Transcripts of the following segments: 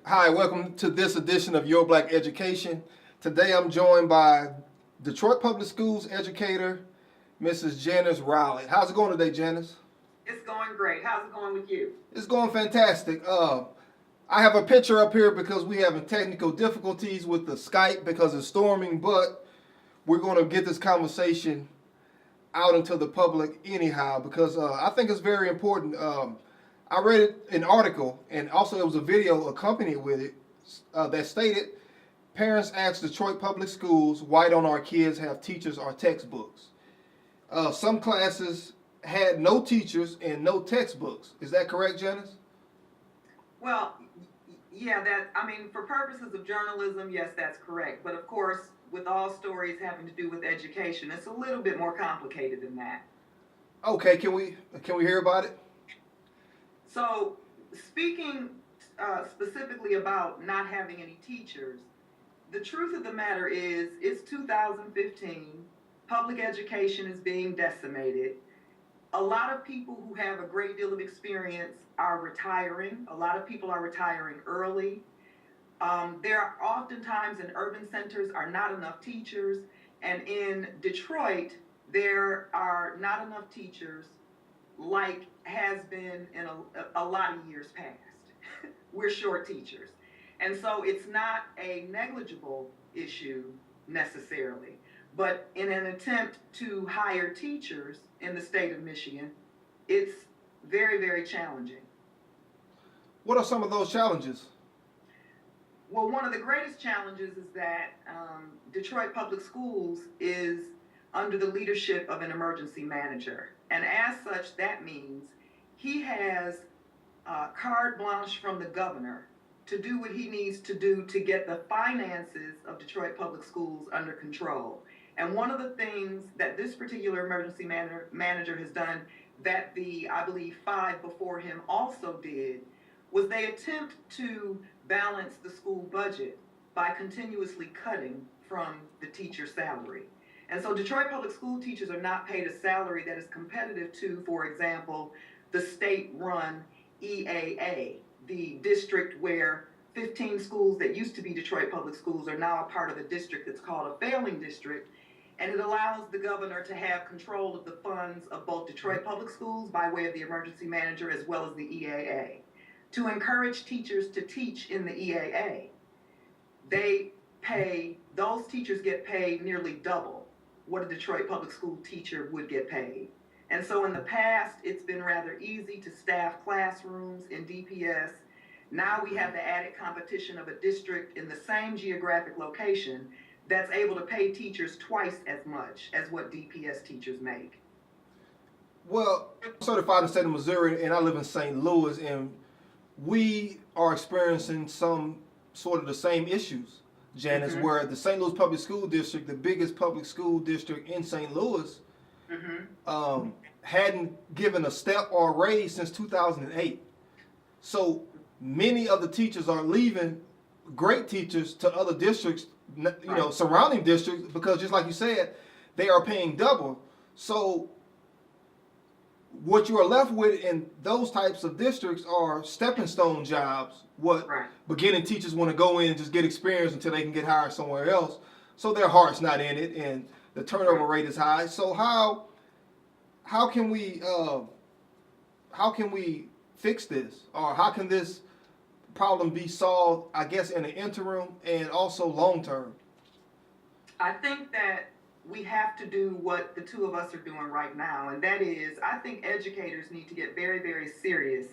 Hi, welcome to this edition of Your Black Education. Today I'm joined by Detroit Public Schools educator, Mrs. Janice Rowley. How's it going today, Janice? It's going great. How's it going with you? It's going fantastic. I have a picture up here because we having technical difficulties with the Skype because it's storming, but we're going to get this conversation out into the public anyhow because I think it's very important. I read an article and also there was a video accompanied with it that stated parents ask Detroit Public Schools, why don't our kids have teachers or textbooks? Some classes had no teachers and no textbooks. Is that correct, Janice? Well, yeah, for purposes of journalism, yes, that's correct. But of course, with all stories having to do with education, it's a little bit more complicated than that. Okay, can we hear about it? So, speaking specifically about not having any teachers, the truth of the matter is it's 2015. Public education is being decimated. A lot of people who have a great deal of experience are retiring. A lot of people are retiring early. There are oftentimes in urban centers are not enough teachers, and in Detroit there are not enough teachers like has been in a lot of years past. We're short teachers, and so it's not a negligible issue necessarily, but in an attempt to hire teachers in the state of Michigan, it's very, very challenging. What are some of those challenges? Well, one of the greatest challenges is that Detroit Public Schools is under the leadership of an emergency manager. And as such, that means he has carte blanche from the governor to do what he needs to do to get the finances of Detroit Public Schools under control. And one of the things that this particular emergency manager has done that I believe, five before him also did was they attempt to balance the school budget by continuously cutting from the teacher salary. And so Detroit Public School teachers are not paid a salary that is competitive to, for example, the state-run EAA, the district where 15 schools that used to be Detroit Public Schools are now a part of a district that's called a failing district. And it allows the governor to have control of the funds of both Detroit Public Schools by way of the emergency manager as well as the EAA. To encourage teachers to teach in the EAA, those teachers get paid nearly double what a Detroit Public School teacher would get paid. And so in the past, it's been rather easy to staff classrooms in DPS. Now we have the added competition of a district in the same geographic location that's able to pay teachers twice as much as what DPS teachers make. Well, I'm certified in the state of Missouri and I live in St. Louis, and we are experiencing some sort of the same issues, Janice, Mm-hmm. where the St. Louis Public School District, the biggest public school district in St. Louis, Mm-hmm. hadn't given a step or a raise since 2008. So many of the teachers are leaving, great teachers, to other districts, Right. surrounding districts, because just like you said, they are paying double. So what you are left with in those types of districts are stepping stone jobs. What Right. beginning teachers want to go in and just get experience until they can get hired somewhere else. So their heart's not in it, and the turnover Right. rate is high. So how can we fix this, or how can this problem be solved? I guess in the interim and also long term. I think that we have to do what the two of us are doing right now, and that is, I think educators need to get very, very serious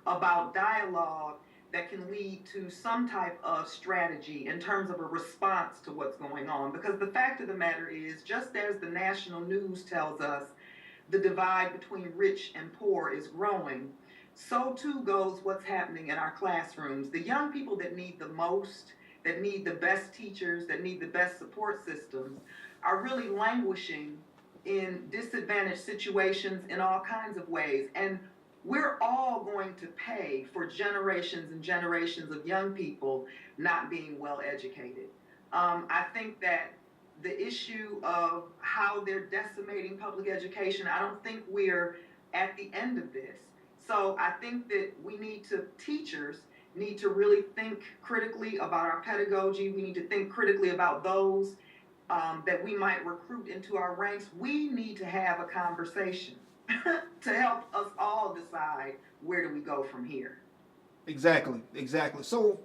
about dialogue that can lead to some type of strategy in terms of a response to what's going on. Because the fact of the matter is, just as the national news tells us the divide between rich and poor is growing, so too goes what's happening in our classrooms. The young people that need the most, that need the best teachers, that need the best support systems, are really languishing in disadvantaged situations in all kinds of ways. And we're all going to pay for generations and generations of young people not being well educated. I think that the issue of how they're decimating public education, I don't think we're at the end of this. So I think that teachers need to really think critically about our pedagogy. We need to think critically about those that we might recruit into our ranks. We need to have a conversation to help us all decide where do we go from here. Exactly, exactly. So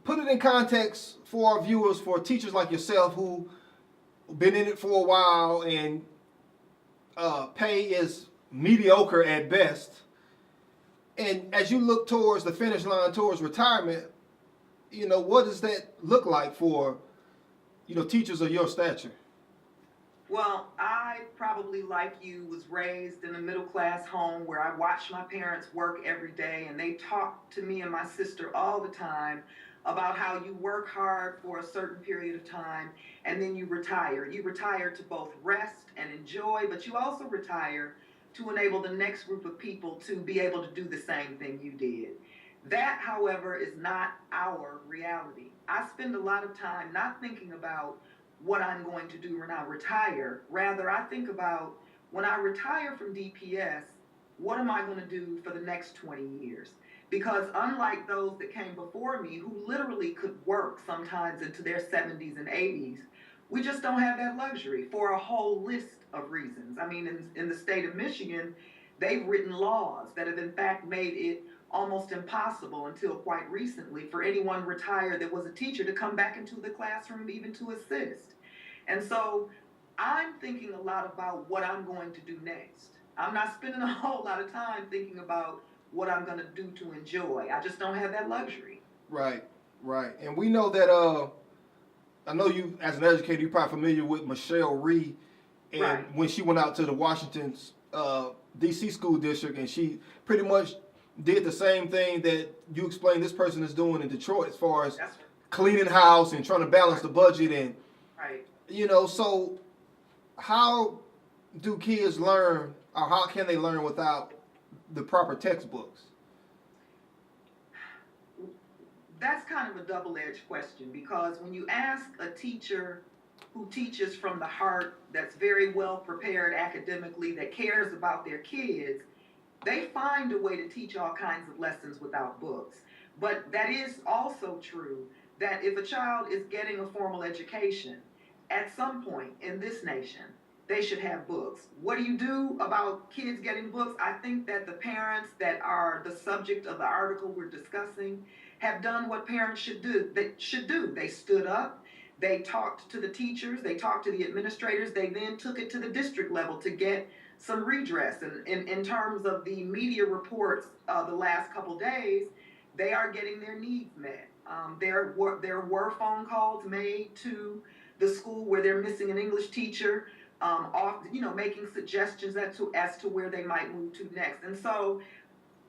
put it in context for our viewers, for teachers like yourself who been in it for a while and pay is mediocre at best. And as you look towards the finish line, towards retirement, what does that look like for, teachers of your stature? Well, I probably, like you, was raised in a middle class home where I watched my parents work every day, and they talked to me and my sister all the time about how you work hard for a certain period of time and then you retire. You retire to both rest and enjoy, but you also retire to enable the next group of people to be able to do the same thing you did. That, however, is not our reality. I spend a lot of time not thinking about what I'm going to do when I retire. Rather, I think about when I retire from DPS, what am I going to do for the next 20 years? Because unlike those that came before me who literally could work sometimes into their 70s and 80s, we just don't have that luxury for a whole list of reasons. I mean, in the state of Michigan, they've written laws that have in fact made it almost impossible until quite recently for anyone retired that was a teacher to come back into the classroom even to assist. And so I'm thinking a lot about what I'm going to do next. I'm not spending a whole lot of time thinking about what I'm going to do to enjoy. I just don't have that luxury. Right, right. And we know that, I know you, as an educator, you're probably familiar with Michelle Rhee. And Right. when she went out to the Washington's D.C. school district, and she pretty much did the same thing that you explained this person is doing in Detroit, as far as That's cleaning house and trying to balance the budget. And, right. so how do kids learn, or how can they learn without the proper textbooks? That's kind of a double-edged question, because when you ask a teacher who teaches from the heart, that's very well prepared academically, that cares about their kids, they find a way to teach all kinds of lessons without books. But that is also true that if a child is getting a formal education, at some point in this nation, they should have books. What do you do about kids getting books? I think that the parents that are the subject of the article we're discussing have done what parents should do. They stood up, they talked to the teachers, they talked to the administrators, they then took it to the district level to get some redress. And in terms of the media reports the last couple days, they are getting their needs met. There were phone calls made to the school where they're missing an English teacher, making suggestions as to where they might move to next. And so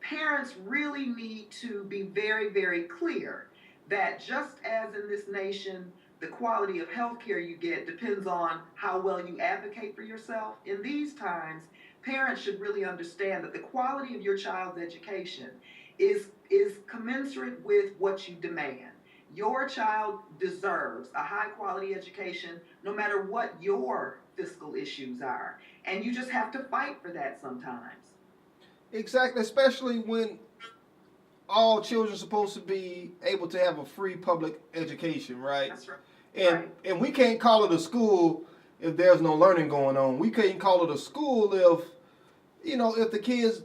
parents really need to be very, very clear that just as in this nation, the quality of health care you get depends on how well you advocate for yourself. In these times, parents should really understand that the quality of your child's education is commensurate with what you demand. Your child deserves a high quality education no matter what your fiscal issues are. And you just have to fight for that sometimes. Exactly, especially when all children are supposed to be able to have a free public education, right? That's right. And Right. and we can't call it a school if there's no learning going on. We can't call it a school if the kids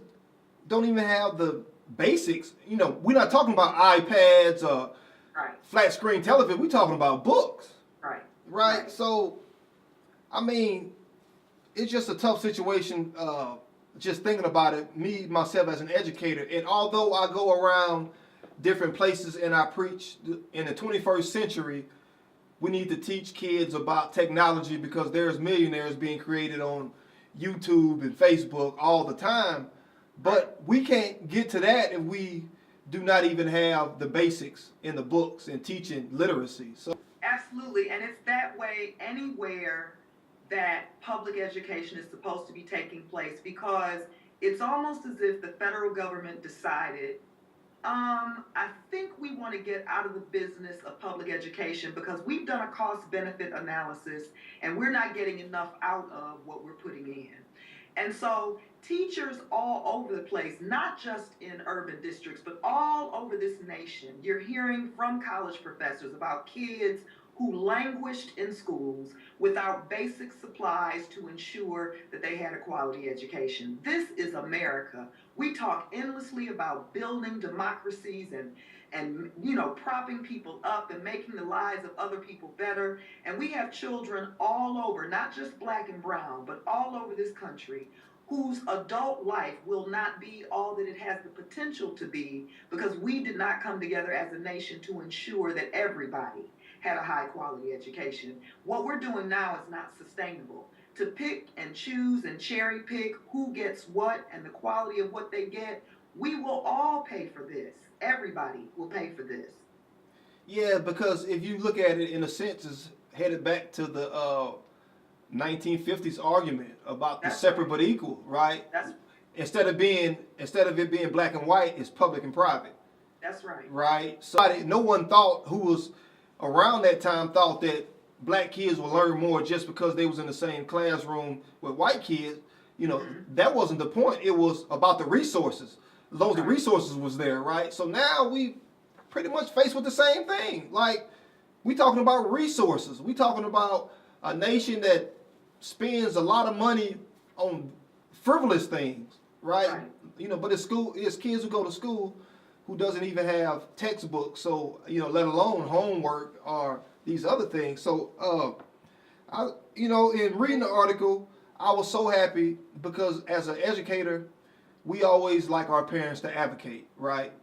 don't even have the basics. We're not talking about iPads or Right. flat screen television. We're talking about books, Right. right? So, I mean, it's just a tough situation. Just thinking about it, me myself as an educator, and although I go around different places and I preach in the 21st century, we need to teach kids about technology because there's millionaires being created on YouTube and Facebook all the time. But we can't get to that if we do not even have the basics in the books and teaching literacy. So Absolutely. And it's that way anywhere that public education is supposed to be taking place, because it's almost as if the federal government decided, I think we want to get out of the business of public education because we've done a cost benefit analysis and we're not getting enough out of what we're putting in. And so teachers all over the place, not just in urban districts, but all over this nation, you're hearing from college professors about kids who languished in schools without basic supplies to ensure that they had a quality education. This is America. We talk endlessly about building democracies and propping people up and making the lives of other people better. And we have children all over, not just black and brown, but all over this country, whose adult life will not be all that it has the potential to be because we did not come together as a nation to ensure that everybody had a high quality education. What we're doing now is not sustainable. To pick and choose and cherry pick who gets what and the quality of what they get, we will all pay for this. Everybody will pay for this. Yeah, because if you look at it in a sense, it's headed back to the 1950s argument about the That's separate right. but equal, right? That's Instead of it being black and white, it's public and private, that's right. right? So no one thought who was around that time thought that black kids would learn more just because they was in the same classroom with white kids. That wasn't the point. It was about the resources. As long as the resources was there, right? So now we pretty much faced with the same thing. Like, we talking about resources. We talking about a nation that spends a lot of money on frivolous things, right? But it's kids who go to school who doesn't even have textbooks, so let alone homework or these other things. So in reading the article, I was so happy because as an educator, we always like our parents to advocate, right?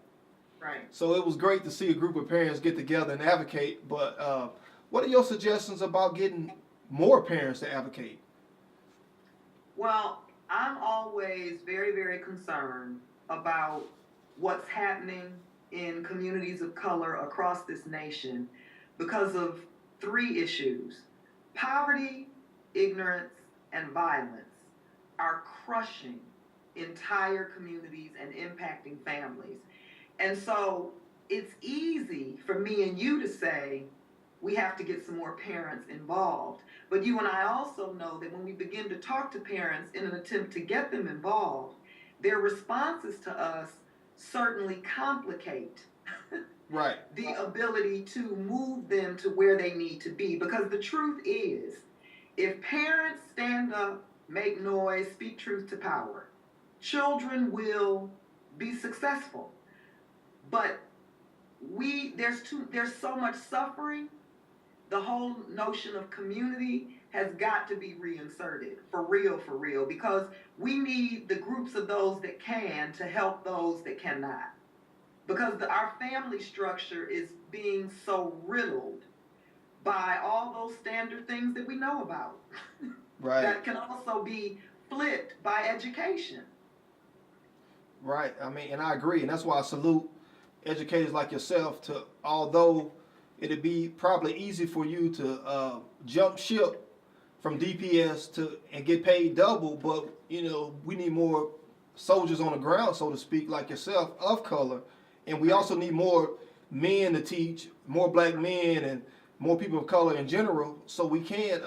Right. So it was great to see a group of parents get together and advocate. But what are your suggestions about getting more parents to advocate? Well, I'm always very, very concerned about what's happening in communities of color across this nation because of three issues. Poverty, ignorance, and violence are crushing entire communities and impacting families. And so it's easy for me and you to say we have to get some more parents involved. But you and I also know that when we begin to talk to parents in an attempt to get them involved, their responses to us certainly complicate Right. the ability to move them to where they need to be. Because the truth is, if parents stand up, make noise, speak truth to power, children will be successful. But there's so much suffering. The whole notion of community has got to be reinserted for real, because we need the groups of those that can to help those that cannot. Because our family structure is being so riddled by all those standard things that we know about. Right. That can also be flipped by education. Right. I mean, and I agree, and that's why I salute educators like yourself. Although it'd be probably easy for you to jump ship from DPS and get paid double, but we need more soldiers on the ground, so to speak, like yourself, of color, and we also need more men to teach, more black men and more people of color in general, so we can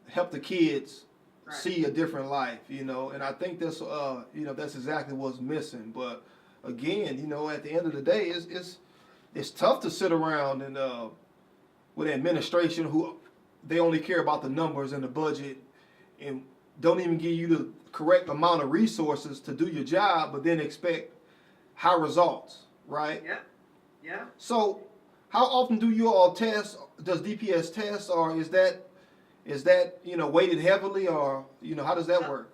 help the kids see a different life, and I think that's that's exactly what's missing. But again, at the end of the day, it's tough to sit around and with an administration who they only care about the numbers and the budget and don't even give you the correct amount of resources to do your job, but then expect high results, right? Yeah. So how often do you all test? Does DPS test, or is that weighted heavily, or how does that work?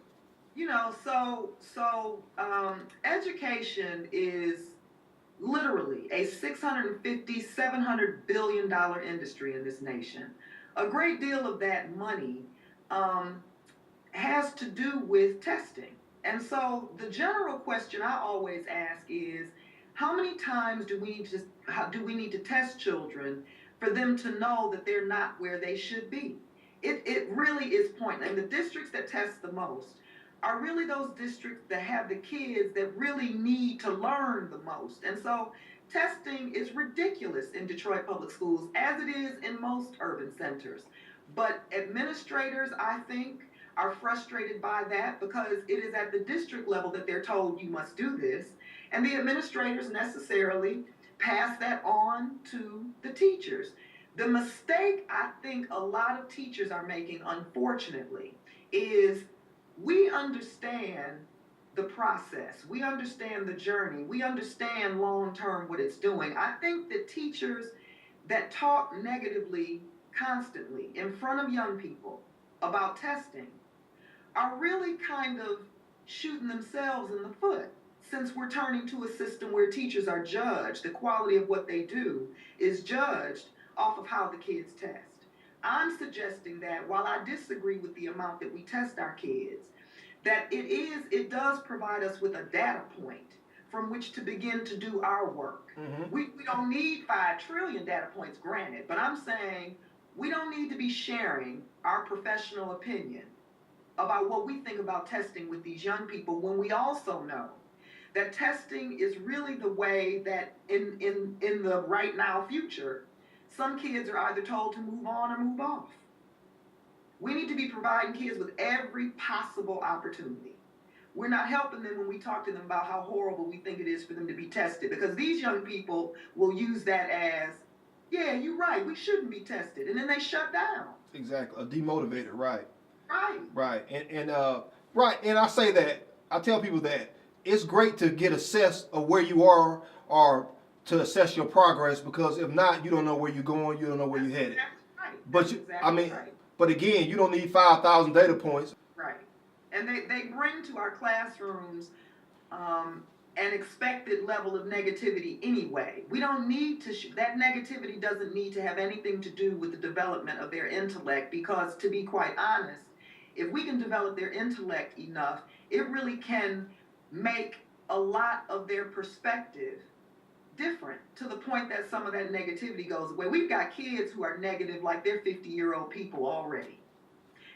Education is literally a $650-700 billion industry in this nation. A great deal of that money has to do with testing. And so the general question I always ask is, how many times do we need to test children for them to know that they're not where they should be? It really is pointless. And the districts that test the most are really those districts that have the kids that really need to learn the most. And so testing is ridiculous in Detroit Public Schools, as it is in most urban centers. But administrators, I think, are frustrated by that because it is at the district level that they're told you must do this, and the administrators necessarily pass that on to the teachers. The mistake I think a lot of teachers are making, unfortunately, is we understand the process, we understand the journey, we understand long term what it's doing. I think that teachers that talk negatively constantly in front of young people about testing are really kind of shooting themselves in the foot, since we're turning to a system where teachers are judged. The quality of what they do is judged off of how the kids test. I'm suggesting that while I disagree with the amount that we test our kids, that it does provide us with a data point from which to begin to do our work. Mm-hmm. We don't need 5 trillion data points, granted, but I'm saying we don't need to be sharing our professional opinion about what we think about testing with these young people when we also know that testing is really the way that in the right now future, some kids are either told to move on or move off. We need to be providing kids with every possible opportunity. We're not helping them when we talk to them about how horrible we think it is for them to be tested, because these young people will use that as, yeah, you're right, we shouldn't be tested, and then they shut down. Exactly, demotivated, right? Right. Right, and I say that, I tell people that it's great to get assessed of where you are or to assess your progress, because if not, you don't know where you're going, you don't know where you're headed. Right. But Exactly right. But again, you don't need 5,000 data points. Right. And they bring to our classrooms an expected level of negativity anyway. We don't need to, that negativity doesn't need to have anything to do with the development of their intellect, because to be quite honest, if we can develop their intellect enough, it really can make a lot of their perspective different, to the point that some of that negativity goes away. We've got kids who are negative like they're 50-year-old people already.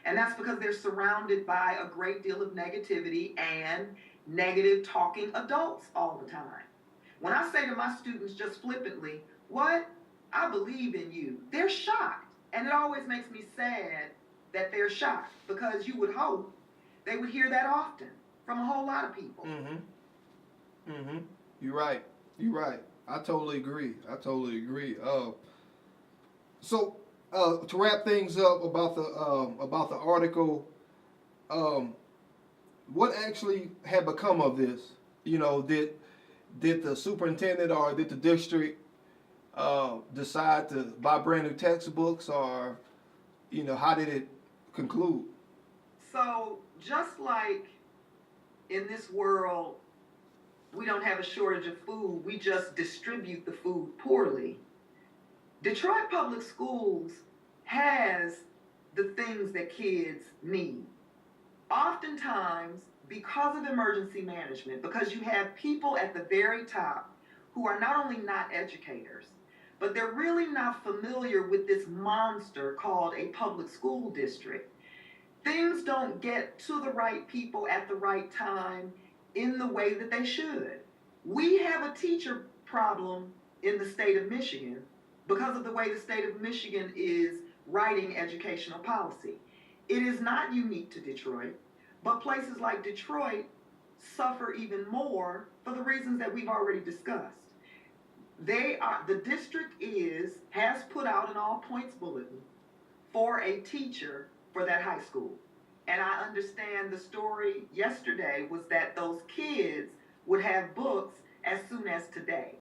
And that's because they're surrounded by a great deal of negativity and negative talking adults all the time. When I say to my students just flippantly, what? I believe in you, they're shocked. And it always makes me sad that they're shocked, because you would hope they would hear that often from a whole lot of people. Mm-hmm. Mm-hmm. You're right. You're right. I totally agree. So to wrap things up about the article, what actually had become of this? You know, did the superintendent or did the district decide to buy brand new textbooks, or how did it conclude? So just like in this world, we don't have a shortage of food, we just distribute the food poorly. Detroit Public Schools has the things that kids need. Oftentimes, because of emergency management, because you have people at the very top who are not only not educators, but they're really not familiar with this monster called a public school district, things don't get to the right people at the right time in the way that they should. We have a teacher problem in the state of Michigan because of the way the state of Michigan is writing educational policy. It is not unique to Detroit, but places like Detroit suffer even more for the reasons that we've already discussed. The district has put out an all points bulletin for a teacher for that high school. And I understand the story yesterday was that those kids would have books as soon as today.